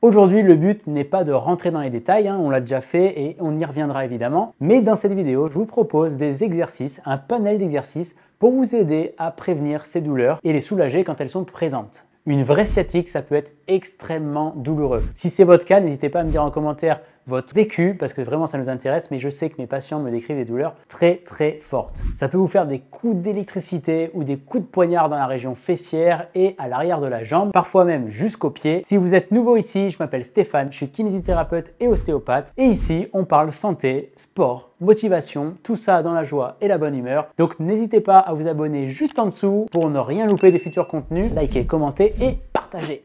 Aujourd'hui, le but n'est pas de rentrer dans les détails, on l'a déjà fait et on y reviendra évidemment. Mais dans cette vidéo, je vous propose des exercices, un panel d'exercices pour vous aider à prévenir ces douleurs et les soulager quand elles sont présentes. Une vraie sciatique, ça peut être extrêmement douloureux. Si c'est votre cas, n'hésitez pas à me dire en commentaire votre vécu, parce que vraiment ça nous intéresse, mais je sais que mes patients me décrivent des douleurs très fortes. Ça peut vous faire des coups d'électricité ou des coups de poignard dans la région fessière et à l'arrière de la jambe, parfois même jusqu'au pied. Si vous êtes nouveau ici, je m'appelle Stéphane, je suis kinésithérapeute et ostéopathe, et ici on parle santé, sport, motivation, tout ça dans la joie et la bonne humeur. Donc n'hésitez pas à vous abonner juste en dessous pour ne rien louper des futurs contenus, likez, commentez et partagez.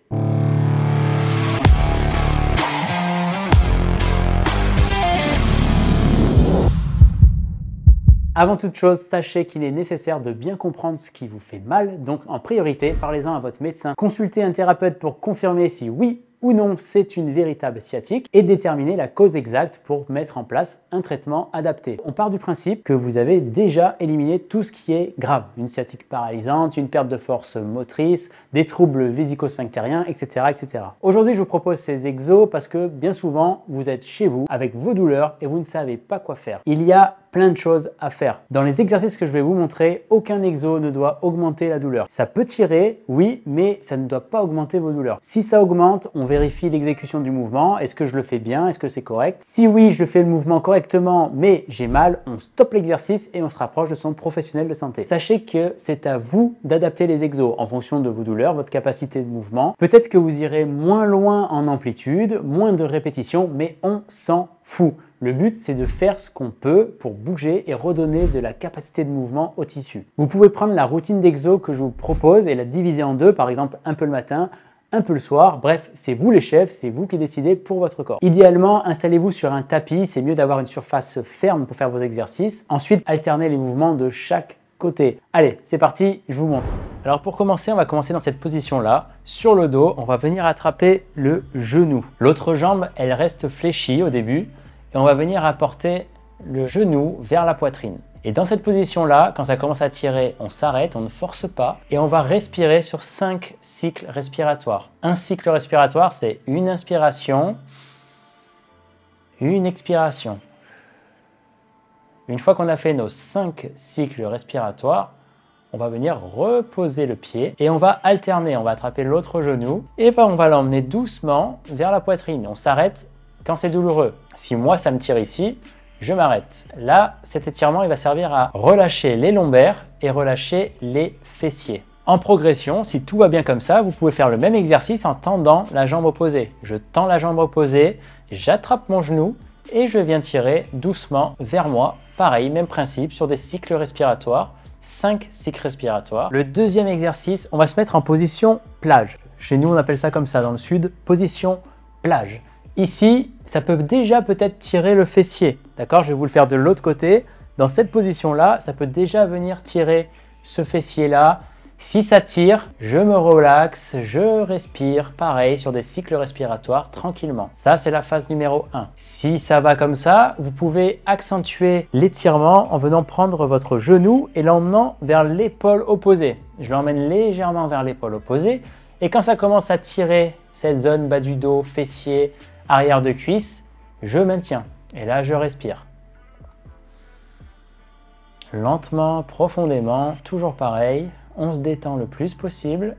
Avant toute chose, sachez qu'il est nécessaire de bien comprendre ce qui vous fait mal, donc en priorité, parlez-en à votre médecin. Consultez un thérapeute pour confirmer si oui ou non c'est une véritable sciatique et déterminer la cause exacte pour mettre en place un traitement adapté. On part du principe que vous avez déjà éliminé tout ce qui est grave, une sciatique paralysante, une perte de force motrice, des troubles vésico-sphinctériens, etc. etc. Aujourd'hui, je vous propose ces exos parce que bien souvent, vous êtes chez vous avec vos douleurs et vous ne savez pas quoi faire. Il y a plein de choses à faire. Dans les exercices que je vais vous montrer, aucun exo ne doit augmenter la douleur. Ça peut tirer, oui, mais ça ne doit pas augmenter vos douleurs. Si ça augmente, on vérifie l'exécution du mouvement. Est-ce que je le fais bien? Est-ce que c'est correct? Si oui, je fais le mouvement correctement, mais j'ai mal, on stoppe l'exercice et on se rapproche de son professionnel de santé. Sachez que c'est à vous d'adapter les exos en fonction de vos douleurs, votre capacité de mouvement. Peut-être que vous irez moins loin en amplitude, moins de répétitions, mais on s'en fout. Le but, c'est de faire ce qu'on peut pour bouger et redonner de la capacité de mouvement au tissu. Vous pouvez prendre la routine d'exo que je vous propose et la diviser en deux, par exemple un peu le matin, un peu le soir. Bref, c'est vous les chefs, c'est vous qui décidez pour votre corps. Idéalement, installez-vous sur un tapis, c'est mieux d'avoir une surface ferme pour faire vos exercices. Ensuite, alternez les mouvements de chaque côté. Allez, c'est parti, je vous montre. Alors pour commencer, on va commencer dans cette position-là. Sur le dos, on va venir attraper le genou. L'autre jambe, elle reste fléchie au début. Et on va venir apporter le genou vers la poitrine. Et dans cette position-là, quand ça commence à tirer, on s'arrête, on ne force pas et on va respirer sur 5 cycles respiratoires. Un cycle respiratoire, c'est une inspiration, une expiration. Une fois qu'on a fait nos 5 cycles respiratoires, on va venir reposer le pied et on va alterner. On va attraper l'autre genou et on va l'emmener doucement vers la poitrine. On s'arrête quand c'est douloureux. Si moi ça me tire ici, je m'arrête. Là, cet étirement il va servir à relâcher les lombaires et relâcher les fessiers. En progression, si tout va bien comme ça, vous pouvez faire le même exercice en tendant la jambe opposée. Je tends la jambe opposée, j'attrape mon genou et je viens tirer doucement vers moi. Pareil, même principe sur des cycles respiratoires, 5 cycles respiratoires. Le deuxième exercice, on va se mettre en position plage. Chez nous, on appelle ça comme ça dans le sud, position plage. Ici, ça peut déjà peut-être tirer le fessier, d'accord? Je vais vous le faire de l'autre côté. Dans cette position-là, ça peut déjà venir tirer ce fessier-là. Si ça tire, je me relaxe, je respire, pareil, sur des cycles respiratoires tranquillement. Ça, c'est la phase numéro 1. Si ça va comme ça, vous pouvez accentuer l'étirement en venant prendre votre genou et l'emmenant vers l'épaule opposée. Je l'emmène légèrement vers l'épaule opposée. Et quand ça commence à tirer cette zone bas du dos, fessier, arrière de cuisse, je maintiens et là je respire. Lentement, profondément, toujours pareil, on se détend le plus possible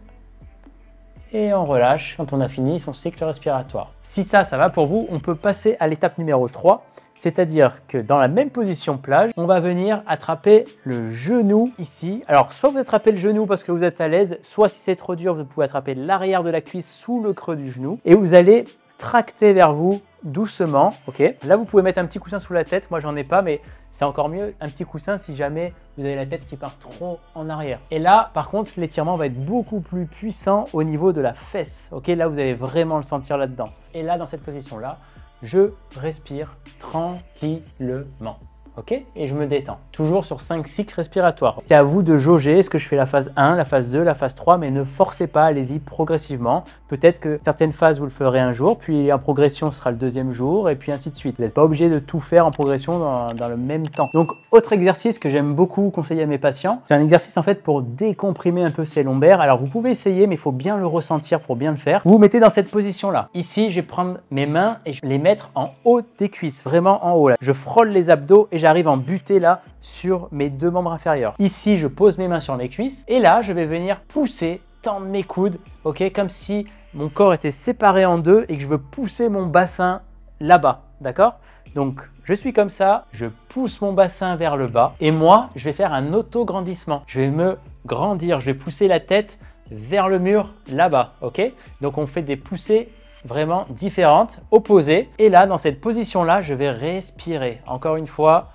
et on relâche quand on a fini son cycle respiratoire. Si ça va pour vous, on peut passer à l'étape numéro 3, c'est-à-dire que dans la même position plage, on va venir attraper le genou ici. Alors soit vous attrapez le genou parce que vous êtes à l'aise, soit si c'est trop dur, vous pouvez attraper l'arrière de la cuisse sous le creux du genou et vous allez tracter vers vous doucement, ok? Là, vous pouvez mettre un petit coussin sous la tête. Moi, j'en ai pas, mais c'est encore mieux un petit coussin si jamais vous avez la tête qui part trop en arrière. Et là, par contre, l'étirement va être beaucoup plus puissant au niveau de la fesse, ok? Là, vous allez vraiment le sentir là-dedans. Et là, dans cette position-là, je respire tranquillement. ok? Et je me détends. Toujours sur 5 cycles respiratoires. C'est à vous de jauger, est-ce que je fais la phase 1, la phase 2, la phase 3, mais ne forcez pas, allez-y progressivement. Peut-être que certaines phases, vous le ferez un jour, puis en progression, ce sera le deuxième jour, et puis ainsi de suite. Vous n'êtes pas obligé de tout faire en progression dans le même temps. Donc, autre exercice que j'aime beaucoup conseiller à mes patients, c'est un exercice en fait pour décomprimer un peu ces lombaires. Alors, vous pouvez essayer, mais il faut bien le ressentir pour bien le faire. Vous vous mettez dans cette position-là. Ici, je vais prendre mes mains et je vais les mettre en haut des cuisses, vraiment en haut là. Je frôle les abdos et j'arrive en buter là sur mes deux membres inférieurs. Ici, je pose mes mains sur mes cuisses et là, je vais venir pousser, tendre mes coudes, ok, comme si mon corps était séparé en deux et que je veux pousser mon bassin là-bas, d'accord? Donc, je suis comme ça, je pousse mon bassin vers le bas et moi, je vais faire un auto-grandissement. Je vais me grandir, je vais pousser la tête vers le mur là-bas, ok? Donc, on fait des poussées vraiment différentes, opposées. Et là, dans cette position-là, je vais respirer. Encore une fois,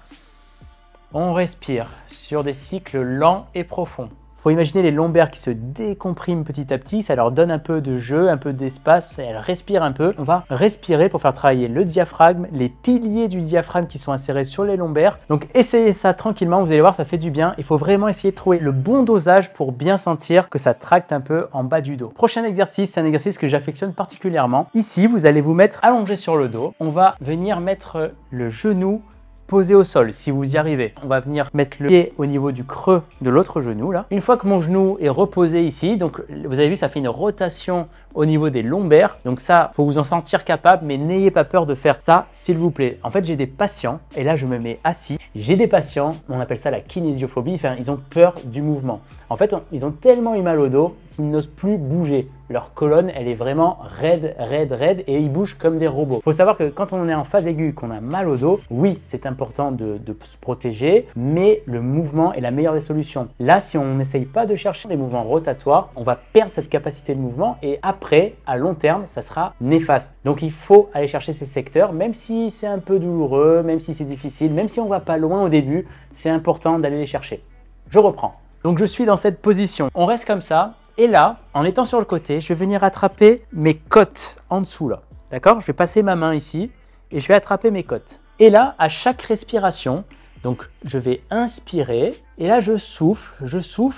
on respire sur des cycles lents et profonds. Il faut imaginer les lombaires qui se décompriment petit à petit, ça leur donne un peu de jeu, un peu d'espace, elles respirent un peu. On va respirer pour faire travailler le diaphragme, les piliers du diaphragme qui sont insérés sur les lombaires. Donc essayez ça tranquillement, vous allez voir, ça fait du bien. Il faut vraiment essayer de trouver le bon dosage pour bien sentir que ça tracte un peu en bas du dos. Prochain exercice, c'est un exercice que j'affectionne particulièrement. Ici, vous allez vous mettre allongé sur le dos. On va venir mettre le genou posé au sol, si vous y arrivez. On va venir mettre le pied au niveau du creux de l'autre genou là. Une fois que mon genou est reposé ici, donc vous avez vu, ça fait une rotation au niveau des lombaires. Donc ça, faut vous en sentir capable, mais n'ayez pas peur de faire ça, s'il vous plaît. En fait, j'ai des patients, et là je me mets assis. J'ai des patients, on appelle ça la kinésiophobie, enfin, ils ont peur du mouvement. En fait, ils ont tellement eu mal au dos qu'ils n'osent plus bouger. Leur colonne, elle est vraiment raide, raide, raide, et ils bougent comme des robots. Il faut savoir que quand on est en phase aiguë, qu'on a mal au dos, oui, c'est important de se protéger, mais le mouvement est la meilleure des solutions. Là, si on n'essaye pas de chercher des mouvements rotatoires, on va perdre cette capacité de mouvement, et après, à long terme, ça sera néfaste. Donc, il faut aller chercher ces secteurs, même si c'est un peu douloureux, même si c'est difficile, même si on va pas loin au début, c'est important d'aller les chercher. Je reprends. Donc, je suis dans cette position. On reste comme ça. Et là, en étant sur le côté, je vais venir attraper mes côtes en dessous là. D'accord? Je vais passer ma main ici et je vais attraper mes côtes. Et là, à chaque respiration, donc je vais inspirer et là je souffle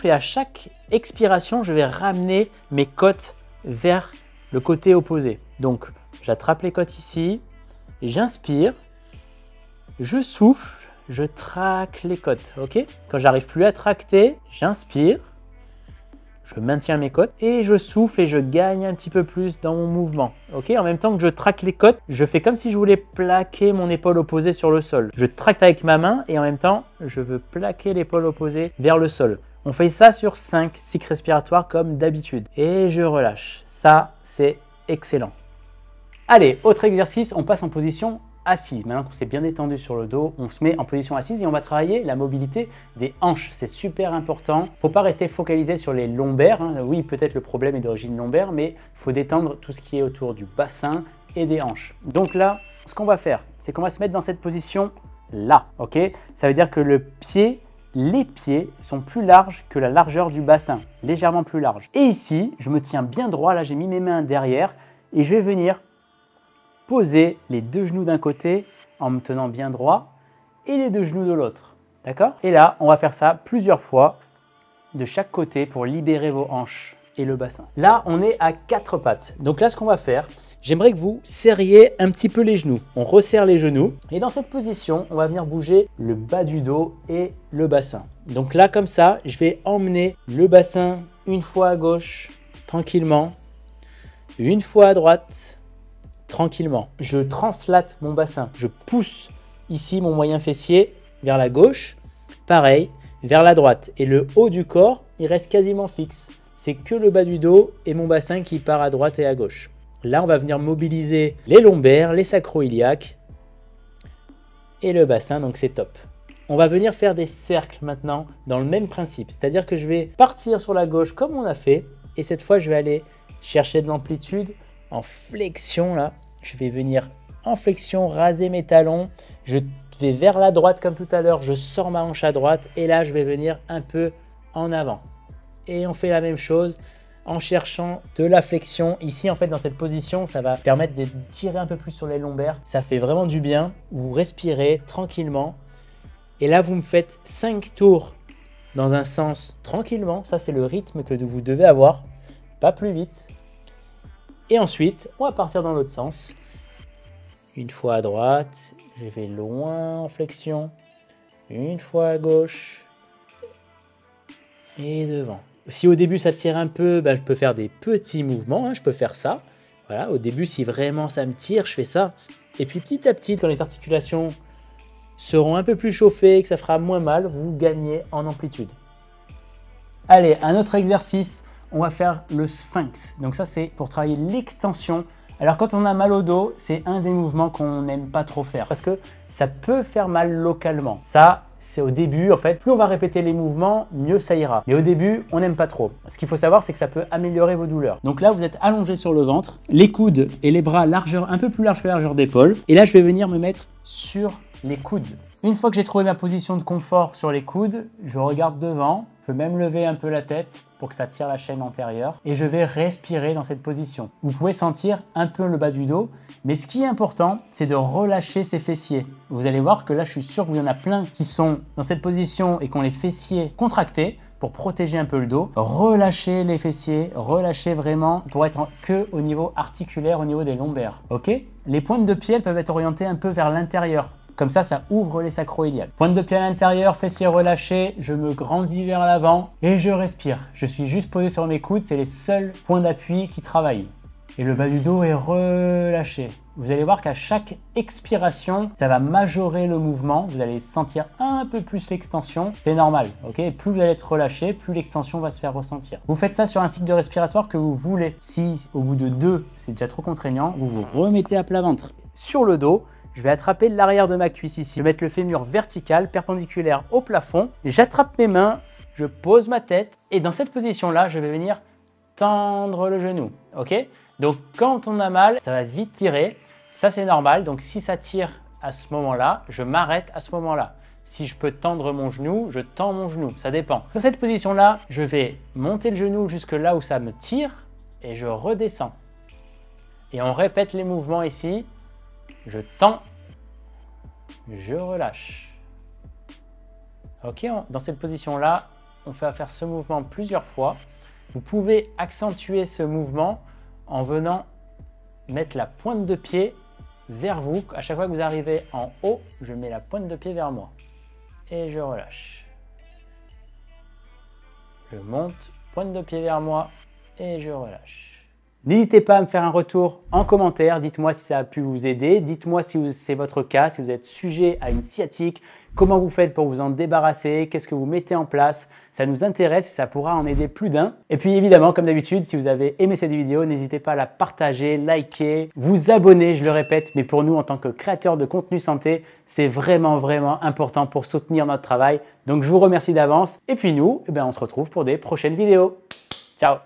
et à chaque expiration, je vais ramener mes côtes vers le côté opposé. Donc, j'attrape les côtes ici, j'inspire, je souffle, je traque les côtes. Ok? Quand j'arrive plus à tracter, j'inspire. Je maintiens mes côtes et je souffle et je gagne un petit peu plus dans mon mouvement. Ok, en même temps que je traque les côtes, je fais comme si je voulais plaquer mon épaule opposée sur le sol. Je tracte avec ma main et en même temps, je veux plaquer l'épaule opposée vers le sol. On fait ça sur 5 cycles respiratoires comme d'habitude. Et je relâche. Ça, c'est excellent. Allez, autre exercice, on passe en position assise. Maintenant qu'on s'est bien détendu sur le dos, on se met en position assise et on va travailler la mobilité des hanches. C'est super important. Il ne faut pas rester focalisé sur les lombaires. Oui, peut-être le problème est d'origine lombaire, mais il faut détendre tout ce qui est autour du bassin et des hanches. Donc là, ce qu'on va faire, c'est qu'on va se mettre dans cette position là. Ok? Ça veut dire que les pieds sont plus larges que la largeur du bassin, légèrement plus large. Et ici, je me tiens bien droit. Là, j'ai mis mes mains derrière et je vais venir poser les deux genoux d'un côté en me tenant bien droit et les deux genoux de l'autre. D'accord? Et là, on va faire ça plusieurs fois de chaque côté pour libérer vos hanches et le bassin. Là, on est à 4 pattes. Donc là, ce qu'on va faire, j'aimerais que vous serriez un petit peu les genoux. On resserre les genoux et dans cette position, on va venir bouger le bas du dos et le bassin. Donc là, comme ça, je vais emmener le bassin une fois à gauche, tranquillement, une fois à droite, tranquillement. Je translate mon bassin. Je pousse ici mon moyen fessier vers la gauche. Pareil, vers la droite. Et le haut du corps, il reste quasiment fixe. C'est que le bas du dos et mon bassin qui part à droite et à gauche. Là, on va venir mobiliser les lombaires, les sacro-iliaques et le bassin, donc c'est top. On va venir faire des cercles maintenant dans le même principe. C'est-à-dire que je vais partir sur la gauche comme on a fait. Et cette fois, je vais aller chercher de l'amplitude en flexion là. Je vais venir en flexion, raser mes talons. Je vais vers la droite comme tout à l'heure. Je sors ma hanche à droite et là, je vais venir un peu en avant. Et on fait la même chose en cherchant de la flexion. Ici, en fait, dans cette position, ça va permettre de tirer un peu plus sur les lombaires. Ça fait vraiment du bien. Vous respirez tranquillement Et là, vous me faites 5 tours dans un sens tranquillement. Ça, c'est le rythme que vous devez avoir, pas plus vite. Et ensuite, on va partir dans l'autre sens. Une fois à droite, je vais loin en flexion. Une fois à gauche. Et devant. Si au début ça tire un peu, je peux faire des petits mouvements. Hein, je peux faire ça. Voilà, au début, si vraiment ça me tire, je fais ça. Et puis petit à petit, quand les articulations seront un peu plus chauffées, que ça fera moins mal, vous gagnez en amplitude. Allez, un autre exercice, on va faire le sphinx. Donc ça, c'est pour travailler l'extension. Alors quand on a mal au dos, c'est un des mouvements qu'on n'aime pas trop faire parce que ça peut faire mal localement. Ça, c'est au début, en fait, plus on va répéter les mouvements, mieux ça ira. Mais au début, on n'aime pas trop. Ce qu'il faut savoir, c'est que ça peut améliorer vos douleurs. Donc là, vous êtes allongé sur le ventre, les coudes et les bras largeur, un peu plus large que la largeur d'épaule. Et là, je vais venir me mettre sur les coudes. Une fois que j'ai trouvé ma position de confort sur les coudes, je regarde devant. Je peux même lever un peu la tête pour que ça tire la chaîne antérieure. Et je vais respirer dans cette position. Vous pouvez sentir un peu le bas du dos. Mais ce qui est important, c'est de relâcher ses fessiers. Vous allez voir que là, je suis sûr qu'il y en a plein qui sont dans cette position et qui ont les fessiers contractés pour protéger un peu le dos. Relâchez les fessiers, relâchez vraiment pour être que au niveau articulaire, au niveau des lombaires. Ok? Les pointes de pied peuvent être orientées un peu vers l'intérieur. Comme ça ouvre les sacro-iliaques. Pointe de pied à l'intérieur, fessiers relâchés, je me grandis vers l'avant et je respire. Je suis juste posé sur mes coudes, c'est les seuls points d'appui qui travaillent. Et le bas du dos est relâché. Vous allez voir qu'à chaque expiration, ça va majorer le mouvement. Vous allez sentir un peu plus l'extension. C'est normal, ok? Plus vous allez être relâché, plus l'extension va se faire ressentir. Vous faites ça sur un cycle de respiratoire que vous voulez. Si au bout de 2, c'est déjà trop contraignant, vous vous remettez à plat ventre. Sur le dos, je vais attraper l'arrière de ma cuisse ici. Je vais mettre le fémur vertical, perpendiculaire au plafond. J'attrape mes mains, je pose ma tête et dans cette position-là, je vais venir tendre le genou, ok? Donc quand on a mal, ça va vite tirer. Ça, c'est normal. Donc si ça tire à ce moment-là, je m'arrête à ce moment-là. Si je peux tendre mon genou, je tends mon genou. Ça dépend. Dans cette position-là, je vais monter le genou jusque là où ça me tire et je redescends. Et on répète les mouvements ici. Je tends, je relâche. Ok, dans cette position-là, on va faire ce mouvement plusieurs fois. Vous pouvez accentuer ce mouvement en venant mettre la pointe de pied vers vous. À chaque fois que vous arrivez en haut, je mets la pointe de pied vers moi et je relâche. Je monte, pointe de pied vers moi et je relâche. N'hésitez pas à me faire un retour en commentaire. Dites-moi si ça a pu vous aider. Dites-moi si c'est votre cas, si vous êtes sujet à une sciatique. Comment vous faites pour vous en débarrasser? Qu'est-ce que vous mettez en place? Ça nous intéresse et ça pourra en aider plus d'un. Et puis évidemment, comme d'habitude, si vous avez aimé cette vidéo, n'hésitez pas à la partager, liker, vous abonner, je le répète. Mais pour nous, en tant que créateurs de contenu santé, c'est vraiment important pour soutenir notre travail. Donc je vous remercie d'avance. Et puis nous, on se retrouve pour des prochaines vidéos. Ciao!